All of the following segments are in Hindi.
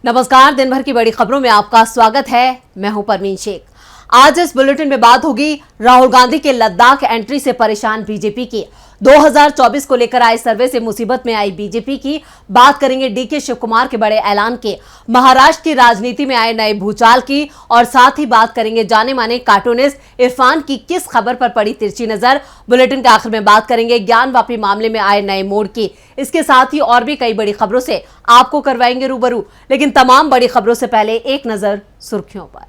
नमस्कार, दिन भर की बड़ी खबरों में आपका स्वागत है। मैं हूं परवीन शेख। आज इस बुलेटिन में बात होगी राहुल गांधी के लद्दाख एंट्री से परेशान बीजेपी की, 2024 को लेकर आए सर्वे से मुसीबत में आई बीजेपी की, बात करेंगे डीके शिव कुमार के बड़े ऐलान के, महाराष्ट्र की राजनीति में आए नए भूचाल की और साथ ही बात करेंगे जाने माने कार्टूनिस्ट इरफान की किस खबर पर पड़ी तिरछी नजर। बुलेटिन के आखिर में बात करेंगे ज्ञानवापी मामले में आए नए मोड़ की। इसके साथ ही और भी कई बड़ी खबरों से आपको करवाएंगे रूबरू, लेकिन तमाम बड़ी खबरों से पहले एक नजर सुर्खियों पर।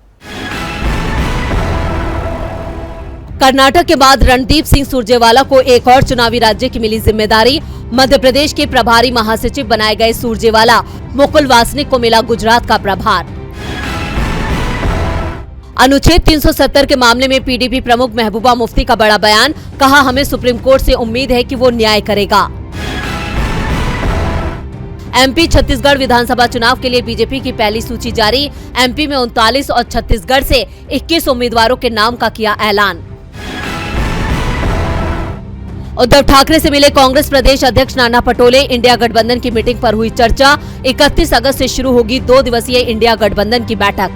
कर्नाटक के बाद रणदीप सिंह सुरजेवाला को एक और चुनावी राज्य की मिली जिम्मेदारी। मध्य प्रदेश के प्रभारी महासचिव बनाए गए सुरजेवाला, मुकुल वासनिक को मिला गुजरात का प्रभार। अनुच्छेद 370 के मामले में पीडीपी प्रमुख महबूबा मुफ्ती का बड़ा बयान, कहा हमें सुप्रीम कोर्ट से उम्मीद है कि वो न्याय करेगा। एमपी छत्तीसगढ़ विधानसभा चुनाव के लिए बीजेपी की पहली सूची जारी। एमपी में 39 और छत्तीसगढ़ से 21 उम्मीदवारों के नाम का किया ऐलान। उद्धव ठाकरे से मिले कांग्रेस प्रदेश अध्यक्ष नाना पटोले, इंडिया गठबंधन की मीटिंग पर हुई चर्चा। 31 अगस्त से शुरू होगी 2 दिवसीय इंडिया गठबंधन की बैठक।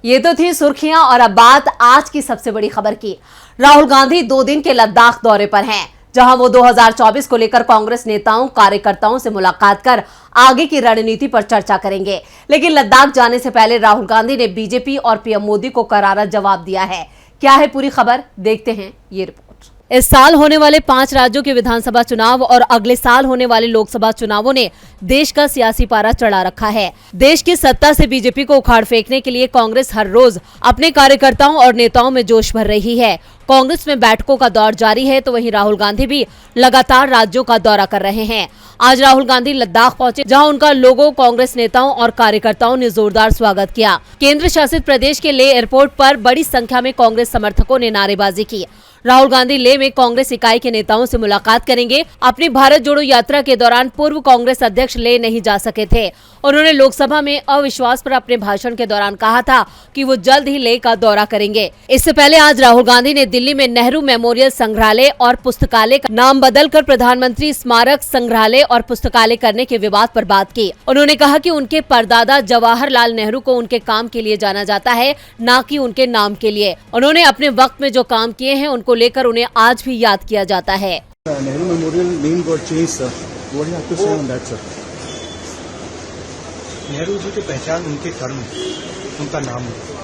ये तो थी सुर्खियां और अब बात आज की सबसे बड़ी खबर की। राहुल गांधी 2 दिन के लद्दाख दौरे पर हैं, जहां वो 2024 को लेकर कांग्रेस नेताओं कार्यकर्ताओं से मुलाकात कर आगे की रणनीति पर चर्चा करेंगे। लेकिन लद्दाख जाने से पहले राहुल गांधी ने बीजेपी और पीएम मोदी को करारा जवाब दिया है। क्या है पूरी खबर, देखते हैं ये रिपोर्ट। इस साल होने वाले 5 राज्यों के विधानसभा चुनाव और अगले साल होने वाले लोकसभा चुनावों ने देश का सियासी पारा चढ़ा रखा है। देश की सत्ता से बीजेपी को उखाड़ फेंकने के लिए कांग्रेस हर रोज अपने कार्यकर्ताओं और नेताओं में जोश भर रही है। कांग्रेस में बैठकों का दौर जारी है, तो वहीं राहुल गांधी भी लगातार राज्यों का दौरा कर रहे हैं। आज राहुल गांधी लद्दाख पहुंचे, जहां उनका लोगों, कांग्रेस नेताओं और कार्यकर्ताओं ने जोरदार स्वागत किया। केंद्र शासित प्रदेश के लेह एयरपोर्ट पर बड़ी संख्या में कांग्रेस समर्थकों ने नारेबाजी की। राहुल गांधी लेह में कांग्रेस इकाई के नेताओं से मुलाकात करेंगे। अपनी भारत जोड़ो यात्रा के दौरान पूर्व कांग्रेस अध्यक्ष लेह नहीं जा सके थे। उन्होंने लोकसभा में अविश्वास पर अपने भाषण के दौरान कहा था कि वो जल्द ही लेह का दौरा करेंगे। इससे पहले आज राहुल गांधी ने दिल्ली में नेहरू मेमोरियल संग्रहालय और पुस्तकालय का नाम बदलकर प्रधानमंत्री स्मारक संग्रहालय और पुस्तकालय करने के विवाद पर बात की। उन्होंने कहा कि उनके परदादा जवाहरलाल नेहरू को उनके काम के लिए जाना जाता है, न कि उनके नाम के लिए। उन्होंने अपने वक्त में जो काम किए हैं उनको लेकर उन्हें आज भी याद किया जाता है। Nehru memorial name got change sir, what you have to say on that sir? Nehru ji की पहचान उनके कर्म, उनका नाम है।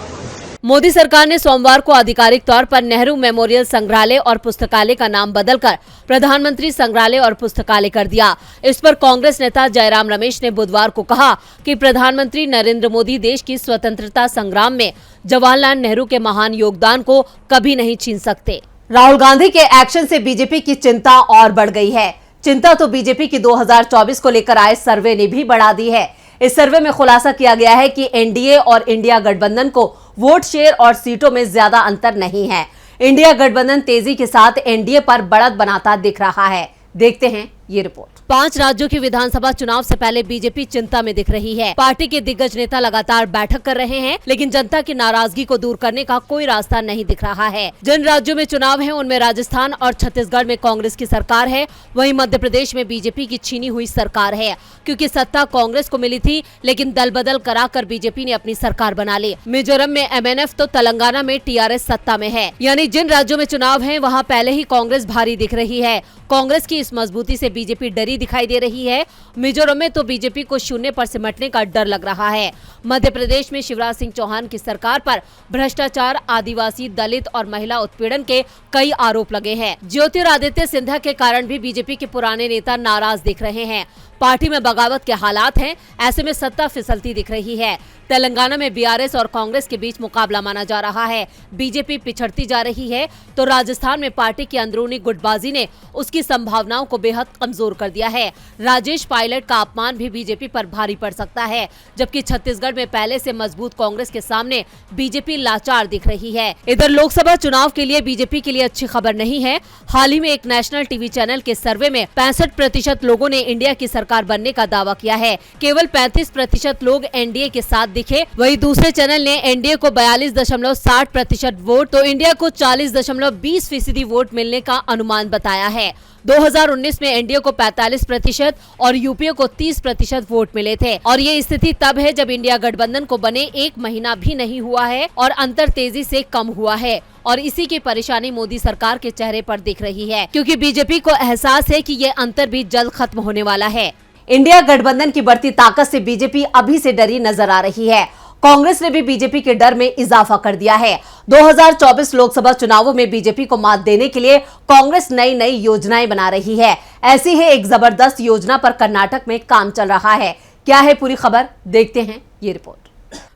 मोदी सरकार ने सोमवार को आधिकारिक तौर पर नेहरू मेमोरियल संग्रहालय और पुस्तकालय का नाम बदलकर प्रधानमंत्री संग्रहालय और पुस्तकालय कर दिया। इस पर कांग्रेस नेता जयराम रमेश ने बुधवार को कहा कि प्रधानमंत्री नरेंद्र मोदी देश की स्वतंत्रता संग्राम में जवाहरलाल नेहरू के महान योगदान को कभी नहीं छीन सकते। राहुल गांधी के एक्शन से बीजेपी की चिंता और बढ़ गई है। चिंता तो बीजेपी की 2024 को लेकर आए सर्वे ने भी बढ़ा दी है। इस सर्वे में खुलासा किया गया है कि एनडीए और इंडिया गठबंधन को वोट शेयर और सीटों में ज्यादा अंतर नहीं है। इंडिया गठबंधन तेजी के साथ एनडीए पर बढ़त बनाता दिख रहा है। देखते हैं ये रिपोर्ट। 5 राज्यों के विधानसभा चुनाव से पहले बीजेपी चिंता में दिख रही है। पार्टी के दिग्गज नेता लगातार बैठक कर रहे हैं, लेकिन जनता की नाराजगी को दूर करने का कोई रास्ता नहीं दिख रहा है। जिन राज्यों में चुनाव है उनमें राजस्थान और छत्तीसगढ़ में कांग्रेस की सरकार है, वहीं मध्य प्रदेश में बीजेपी की छीनी हुई सरकार है, क्योंकि सत्ता कांग्रेस को मिली थी, लेकिन दल बदल कराकर बीजेपी ने अपनी सरकार बना ली। मिजोरम में एमएनएफ तो तेलंगाना में टीआरएस सत्ता में है। यानी जिन राज्यों में चुनाव है वहाँ पहले ही कांग्रेस भारी दिख रही है। कांग्रेस की इस मजबूती से बीजेपी डरी दिखाई दे रही है। मिजोरम में तो बीजेपी को शून्य पर सिमटने का डर लग रहा है। मध्य प्रदेश में शिवराज सिंह चौहान की सरकार पर भ्रष्टाचार, आदिवासी, दलित और महिला उत्पीड़न के कई आरोप लगे हैं। ज्योतिरादित्य सिंधिया के कारण भी बीजेपी के पुराने नेता नाराज दिख रहे हैं। पार्टी में बगावत के हालात हैं, ऐसे में सत्ता फिसलती दिख रही है। तेलंगाना में बीआरएस और कांग्रेस के बीच मुकाबला माना जा रहा है। बीजेपी पिछड़ती जा रही है, तो राजस्थान में पार्टी की अंदरूनी गुटबाजी ने उसकी संभावनाओं को बेहद कमजोर कर दिया है। राजेश पायलट का अपमान भी बीजेपी पर भारी पड़ सकता है, जबकि छत्तीसगढ़ में पहले से मजबूत कांग्रेस के सामने बीजेपी लाचार दिख रही है। इधर लोकसभा चुनाव के लिए बीजेपी के लिए अच्छी खबर नहीं है। हाल ही में एक नेशनल टीवी चैनल के सर्वे में 65% लोगों ने इंडिया की सरकार सरकार बनने का दावा किया है। केवल 35% लोग एनडीए के साथ दिखे। वहीं दूसरे चैनल ने एनडीए को 42.60% वोट तो इंडिया को 40.20% वोट मिलने का अनुमान बताया है। 2019 में एनडीए को 45% और यूपीए को 30% वोट मिले थे और ये स्थिति तब है जब इंडिया गठबंधन को बने 1 महीना भी नहीं हुआ है और अंतर तेजी से कम हुआ है और इसी की परेशानी मोदी सरकार के चेहरे पर दिख रही है, क्योंकि बीजेपी को एहसास है कि ये अंतर भी जल्द खत्म होने वाला है। इंडिया गठबंधन की बढ़ती ताकत से बीजेपी अभी से डरी नजर आ रही है। कांग्रेस ने भी बीजेपी के डर में इजाफा कर दिया है। 2024 लोकसभा चुनावों में बीजेपी को मात देने के लिए कांग्रेस नई योजनाएं बना रही है। ऐसी ही एक जबरदस्त योजना पर कर्नाटक में काम चल रहा है। क्या है पूरी खबर, देखते हैं ये रिपोर्ट।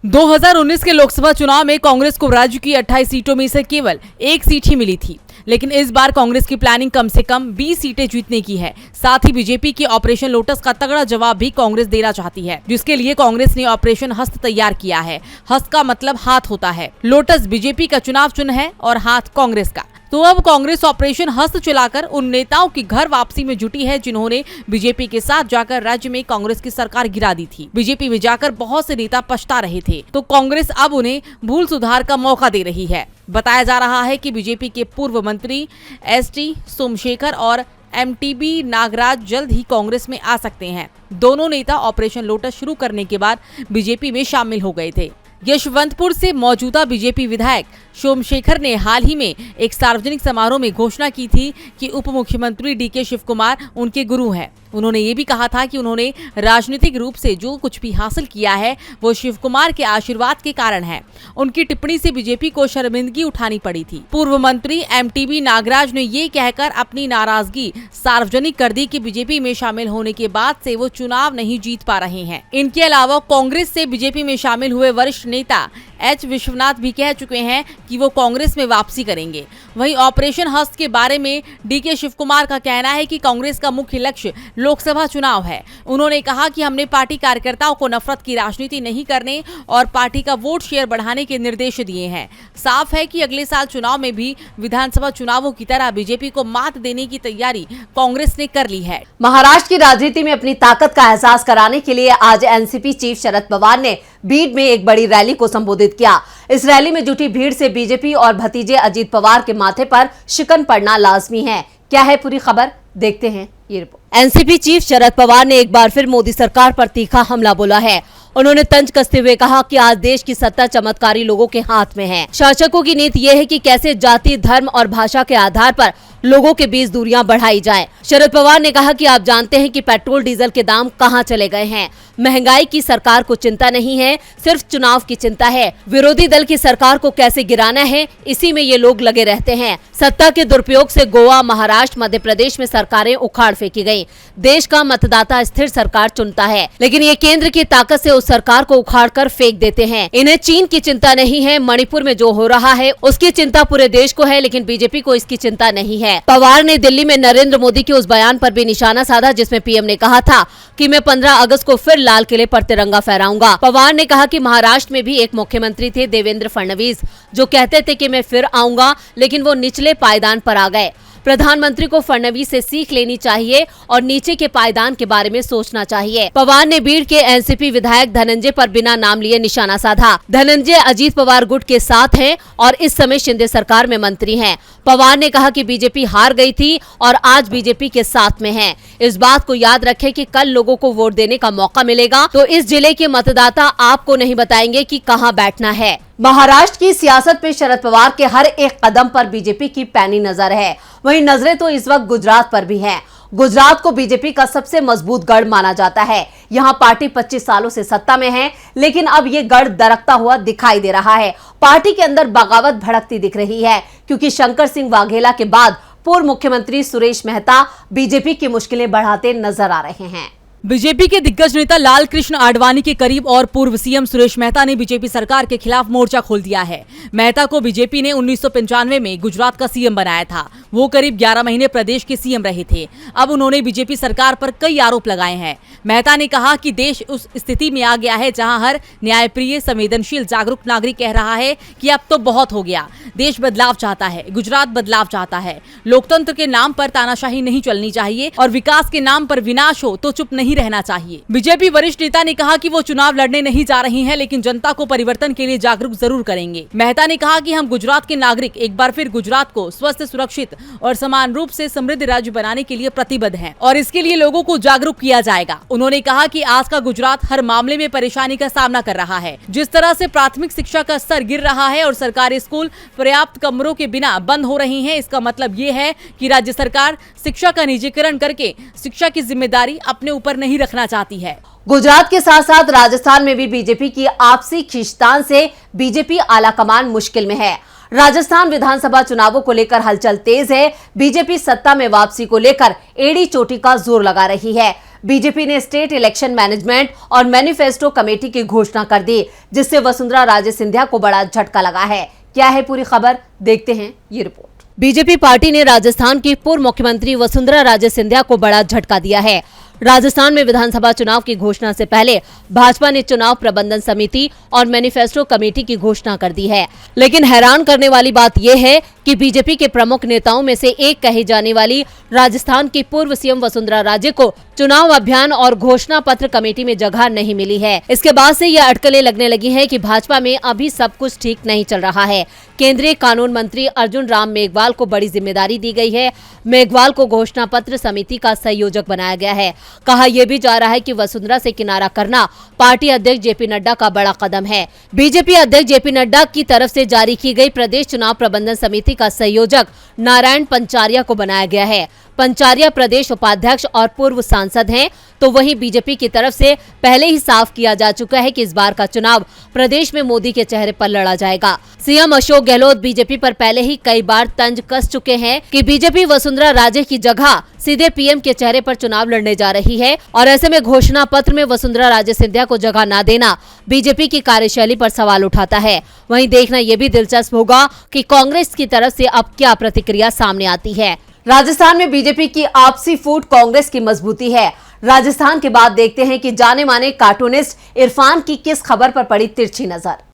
2019 के लोकसभा चुनाव में कांग्रेस को राज्य की 28 सीटों में से केवल 1 सीट ही मिली थी, लेकिन इस बार कांग्रेस की प्लानिंग कम से कम 20 सीटें जीतने की है। साथ ही बीजेपी के ऑपरेशन लोटस का तगड़ा जवाब भी कांग्रेस देना चाहती है, जिसके लिए कांग्रेस ने ऑपरेशन हस्त तैयार किया है। हस्त का मतलब हाथ होता है। लोटस बीजेपी का चुनाव चिन्ह है और हाथ कांग्रेस का। तो अब कांग्रेस ऑपरेशन हस्त चलाकर उन नेताओं की घर वापसी में जुटी है जिन्होंने बीजेपी के साथ जाकर राज्य में कांग्रेस की सरकार गिरा दी थी। बीजेपी में जाकर बहुत से नेता पछता रहे थे, तो कांग्रेस अब उन्हें भूल सुधार का मौका दे रही है। बताया जा रहा है कि बीजेपी के पूर्व मंत्री एसटी सोमशेखर और एमटीबी नागराज जल्द ही कांग्रेस में आ सकते हैं। दोनों नेता ऑपरेशन लोटस शुरू करने के बाद बीजेपी में शामिल हो गए थे। यशवंतपुर से मौजूदा बीजेपी विधायक सोमशेखर ने हाल ही में एक सार्वजनिक समारोह में घोषणा की थी कि उप मुख्यमंत्री डीके शिव कुमार उनके गुरु हैं। उन्होंने ये भी कहा था कि उन्होंने राजनीतिक रूप से जो कुछ भी हासिल किया है वो शिव कुमार के आशीर्वाद के कारण है। उनकी टिप्पणी से बीजेपी को शर्मिंदगी उठानी पड़ी थी। पूर्व मंत्री एमटीबी नागराज ने ये कहकर अपनी नाराजगी सार्वजनिक कर दी कि बीजेपी में शामिल होने के बाद से वो चुनाव नहीं जीत पा रहे हैं। इनके अलावा कांग्रेस से बीजेपी में शामिल हुए वरिष्ठ नेता एच विश्वनाथ भी कह चुके हैं कि वो कांग्रेस में वापसी करेंगे। वहीं ऑपरेशन हस्त के बारे में डीके शिव कुमार का कहना है कि कांग्रेस का मुख्य लक्ष्य लोकसभा चुनाव है। उन्होंने कहा कि हमने पार्टी कार्यकर्ताओं को नफरत की राजनीति नहीं करने और पार्टी का वोट शेयर बढ़ाने के निर्देश दिए हैं। साफ है कि अगले साल चुनाव में भी विधानसभा चुनावों की तरह बीजेपी को मात देने की तैयारी कांग्रेस ने कर ली है। महाराष्ट्र की राजनीति में अपनी ताकत का एहसास कराने के लिए आज एनसीपी चीफ शरद पवार ने बीड में एक बड़ी रैली को संबोधित किया। इस रैली में जुटी भीड़ से बीजेपी और भतीजे अजीत पवार के माथे पर शिकन पड़ना लाजमी है। क्या है पूरी खबर, देखते हैं ये report. NCP chief Sharad Pawar ने एक बार फिर मोदी सरकार पर तीखा हमला बोला है। उन्होंने तंज कसते हुए कहा कि आज देश की सत्ता चमत्कारी लोगों के हाथ में है। शासकों की नीति यह है कि कैसे जाति, धर्म और भाषा के आधार पर लोगों के बीच दूरियां बढ़ाई जाए। शरद पवार ने कहा कि आप जानते हैं कि पेट्रोल डीजल के दाम कहां चले गए हैं। महंगाई की सरकार को चिंता नहीं है, सिर्फ चुनाव की चिंता है। विरोधी दल की सरकार को कैसे गिराना है, इसी में ये लोग लगे रहते हैं। सत्ता के दुरुपयोग से गोवा, महाराष्ट्र, मध्य प्रदेश में सरकारें उखाड़ फेंकी गयी। देश का मतदाता स्थिर सरकार चुनता है, लेकिन ये केंद्र की ताकत से उस सरकार को उखाड़ कर फेंक देते हैं। इन्हें चीन की चिंता नहीं है, मणिपुर में जो हो रहा है उसकी चिंता पूरे देश को है, लेकिन बीजेपी को इसकी चिंता नहीं है। पवार ने दिल्ली में नरेंद्र मोदी के उस बयान पर भी निशाना साधा जिसमें पीएम ने कहा था कि मैं 15 अगस्त को फिर लाल किले पर तिरंगा फहराऊंगा। पवार ने कहा कि महाराष्ट्र में भी एक मुख्यमंत्री थे देवेंद्र फडणवीस जो कहते थे कि मैं फिर आऊंगा, लेकिन वो निचले पायदान पर आ गए। प्रधानमंत्री को फडणवीस से सीख लेनी चाहिए और नीचे के पायदान के बारे में सोचना चाहिए। पवार ने बीड के एनसीपी विधायक धनंजय पर बिना नाम लिए निशाना साधा। धनंजय अजीत पवार गुट के साथ हैं और इस समय शिंदे सरकार में मंत्री हैं। पवार ने कहा कि बीजेपी हार गई थी और आज बीजेपी के साथ में है। इस बात को याद रखें कि कल लोगों को वोट देने का मौका मिलेगा तो इस जिले के मतदाता आपको नहीं बताएंगे कि कहां बैठना है। महाराष्ट्र की सियासत में शरद पवार के हर एक कदम पर बीजेपी की पैनी नजर है। वहीं नजरें तो इस वक्त गुजरात पर भी हैं। गुजरात को बीजेपी का सबसे मजबूत गढ़ माना जाता है। यहां पार्टी 25 सालों से सत्ता में है, लेकिन अब ये गढ़ दरकता हुआ दिखाई दे रहा है। पार्टी के अंदर बगावत भड़कती दिख रही है, क्योंकि शंकर सिंह वाघेला के बाद पूर्व मुख्यमंत्री सुरेश मेहता बीजेपी की मुश्किलें बढ़ाते नजर आ रहे हैं। बीजेपी के दिग्गज नेता लाल कृष्ण आडवाणी के करीब और पूर्व सीएम सुरेश मेहता ने बीजेपी सरकार के खिलाफ मोर्चा खोल दिया है। मेहता को बीजेपी ने 1995 में गुजरात का सीएम बनाया था। वो करीब 11 महीने प्रदेश के सीएम रहे थे। अब उन्होंने बीजेपी सरकार पर कई आरोप लगाए हैं। मेहता ने कहा कि देश उस स्थिति में आ गया है जहां हर न्यायप्रिय, संवेदनशील, जागरूक नागरिक कह रहा है कि अब तो बहुत हो गया। देश बदलाव चाहता है, गुजरात बदलाव चाहता है। लोकतंत्र के नाम पर तानाशाही नहीं चलनी चाहिए और विकास के नाम पर विनाश हो तो चुप नहीं रहना चाहिए। बीजेपी वरिष्ठ नेता ने कहा कि वो चुनाव लड़ने नहीं जा रही हैं, लेकिन जनता को परिवर्तन के लिए जागरूक जरूर करेंगे। मेहता ने कहा कि हम गुजरात के नागरिक एक बार फिर गुजरात को स्वस्थ, सुरक्षित और समान रूप से समृद्ध राज्य बनाने के लिए प्रतिबद्ध हैं और इसके लिए लोगों को जागरूक किया जाएगा। उन्होंने कहा कि आज का गुजरात हर मामले में परेशानी का सामना कर रहा है। जिस तरह से प्राथमिक शिक्षा का स्तर गिर रहा है और सरकारी स्कूल पर्याप्त कमरों के बिना बंद हो रही हैं, इसका मतलब ये है कि राज्य सरकार शिक्षा का निजीकरण करके शिक्षा की जिम्मेदारी अपने ऊपर नहीं रखना चाहती है। गुजरात के साथ साथ राजस्थान में भी बीजेपी की आपसी खींचतान से बीजेपी आलाकमान मुश्किल में है। राजस्थान विधानसभा चुनावों को लेकर हलचल तेज है। बीजेपी सत्ता में वापसी को लेकर एड़ी चोटी का जोर लगा रही है। बीजेपी ने स्टेट इलेक्शन मैनेजमेंट और मैनिफेस्टो कमेटी की घोषणा कर दी, जिससे वसुंधरा राजे सिंधिया को बड़ा झटका लगा है। क्या है पूरी खबर, देखते हैं ये रिपोर्ट। बीजेपी पार्टी ने राजस्थान की पूर्व मुख्यमंत्री वसुंधरा राजे सिंधिया को बड़ा झटका दिया है। राजस्थान में विधानसभा चुनाव की घोषणा से पहले भाजपा ने चुनाव प्रबंधन समिति और मैनिफेस्टो कमेटी की घोषणा कर दी है, लेकिन हैरान करने वाली बात यह है कि बीजेपी के प्रमुख नेताओं में से एक कही जाने वाली राजस्थान की पूर्व सीएम वसुंधरा राजे को चुनाव अभियान और घोषणा पत्र कमेटी में जगह नहीं मिली है। इसके बाद से यह अटकलें लगने लगी है कि भाजपा में अभी सब कुछ ठीक नहीं चल रहा है। केंद्रीय कानून मंत्री अर्जुन राम मेघवाल को बड़ी जिम्मेदारी दी गई है। मेघवाल को घोषणा पत्र समिति का संयोजक बनाया गया है। कहा यह भी जा रहा है कि वसुंधरा से किनारा करना पार्टी अध्यक्ष जेपी नड्डा का बड़ा कदम है। बीजेपी अध्यक्ष जेपी नड्डा की तरफ से जारी की गई प्रदेश चुनाव प्रबंधन समिति का संयोजक नारायण पंचारिया को बनाया गया है। पंचारिया प्रदेश उपाध्यक्ष और पूर्व सांसद हैं, तो वहीं बीजेपी की तरफ से पहले ही साफ किया जा चुका है कि इस बार का चुनाव प्रदेश में मोदी के चेहरे पर लड़ा जाएगा। सीएम अशोक गहलोत बीजेपी पर पहले ही कई बार तंज कस चुके हैं कि बीजेपी वसुंधरा राजे की जगह सीधे पीएम के चेहरे पर चुनाव लड़ने जा रही है और ऐसे में घोषणा पत्र में वसुंधरा राजे सिंधिया को जगह न देना बीजेपी की कार्यशैली पर सवाल उठाता है। वहीं देखना यह भी दिलचस्प होगा कि कांग्रेस की तरफ से अब क्या प्रतिक्रिया सामने आती है। राजस्थान में बीजेपी की आपसी फूट कांग्रेस की मजबूती है। राजस्थान के बाद देखते हैं कि जाने माने कार्टूनिस्ट इरफान की किस खबर पर पड़ी तिरछी नजर।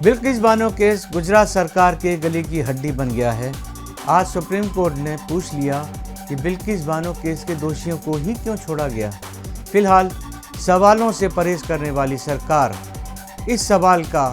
बिल्किस बानो केस गुजरात सरकार के गले की हड्डी बन गया है। आज सुप्रीम कोर्ट ने पूछ लिया कि बिल्किस बानो केस के दोषियों को ही क्यों छोड़ा गया। फिलहाल सवालों से परहेज करने वाली सरकार इस सवाल का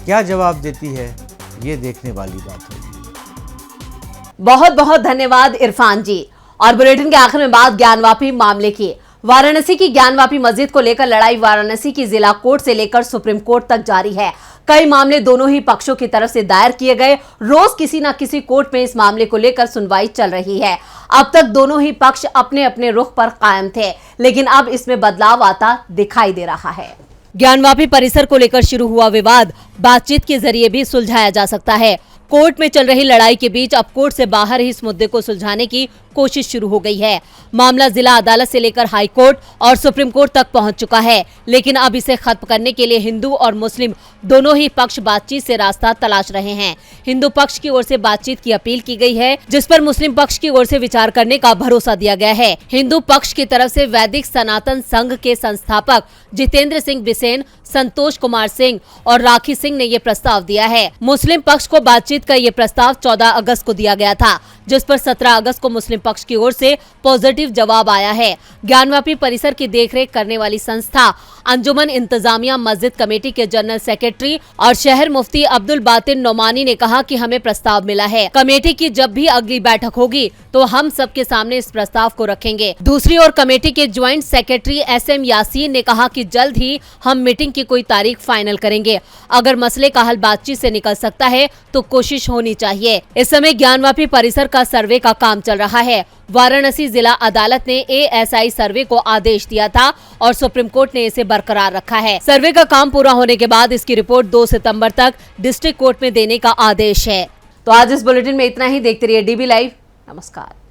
क्या जवाब देती है, ये देखने वाली बात होगी। बहुत बहुत धन्यवाद इरफान जी। और बुलेटिन के आखिर में बात ज्ञानवापी मामले की। वाराणसी की ज्ञानवापी मस्जिद को लेकर लड़ाई वाराणसी की जिला कोर्ट से लेकर सुप्रीम कोर्ट तक जारी है। कई मामले दोनों ही पक्षों की तरफ से दायर किए गए। रोज किसी न किसी कोर्ट में इस मामले को लेकर सुनवाई चल रही है। अब तक दोनों ही पक्ष अपने अपने रुख पर कायम थे, लेकिन अब इसमें बदलाव आता दिखाई दे रहा है। ज्ञानवापी परिसर को लेकर शुरू हुआ विवाद बातचीत के जरिए भी सुलझाया जा सकता है। कोर्ट में चल रही लड़ाई के बीच अब कोर्ट से बाहर ही इस मुद्दे को सुलझाने की कोशिश शुरू हो गई है। मामला जिला अदालत से लेकर हाई कोर्ट और सुप्रीम कोर्ट तक पहुंच चुका है, लेकिन अब इसे खत्म करने के लिए हिंदू और मुस्लिम दोनों ही पक्ष बातचीत से रास्ता तलाश रहे हैं। हिंदू पक्ष की ओर से बातचीत की अपील की गई है, जिस पर मुस्लिम पक्ष की ओर से विचार करने का भरोसा दिया गया है। हिंदू पक्ष की तरफ से वैदिक सनातन संघ के संस्थापक जितेंद्र सिंह बिसेन, संतोष कुमार सिंह और राखी सिंह ने ये प्रस्ताव दिया है। मुस्लिम पक्ष को बातचीत का ये प्रस्ताव 14 अगस्त को दिया गया था, जिस पर 17 अगस्त को मुस्लिम पक्ष की ओर से पॉजिटिव जवाब आया है। ज्ञानवापी परिसर की देखरेख करने वाली संस्था अंजुमन इंतजामिया मस्जिद कमेटी के जनरल सेक्रेटरी और शहर मुफ्ती अब्दुल बातिन नोमानी ने कहा कि हमें प्रस्ताव मिला है। कमेटी की जब भी अगली बैठक होगी तो हम सबके सामने इस प्रस्ताव को रखेंगे। दूसरी ओर कमेटी के ज्वाइंट सेक्रेटरी SM यासीन ने कहा कि जल्द ही हम मीटिंग की कोई तारीख फाइनल करेंगे। अगर मसले का हल बातचीत से निकल सकता है तो कोशिश होनी चाहिए। इस समय ज्ञानवापी परिसर का सर्वे का काम चल रहा है। वाराणसी जिला अदालत ने ASI सर्वे को आदेश दिया था और सुप्रीम कोर्ट ने इसे बरकरार रखा है। सर्वे का काम पूरा होने के बाद इसकी रिपोर्ट 2 सितंबर तक डिस्ट्रिक्ट कोर्ट में देने का आदेश है। तो आज इस बुलेटिन में इतना ही। देखते रहिए DB लाइव। नमस्कार।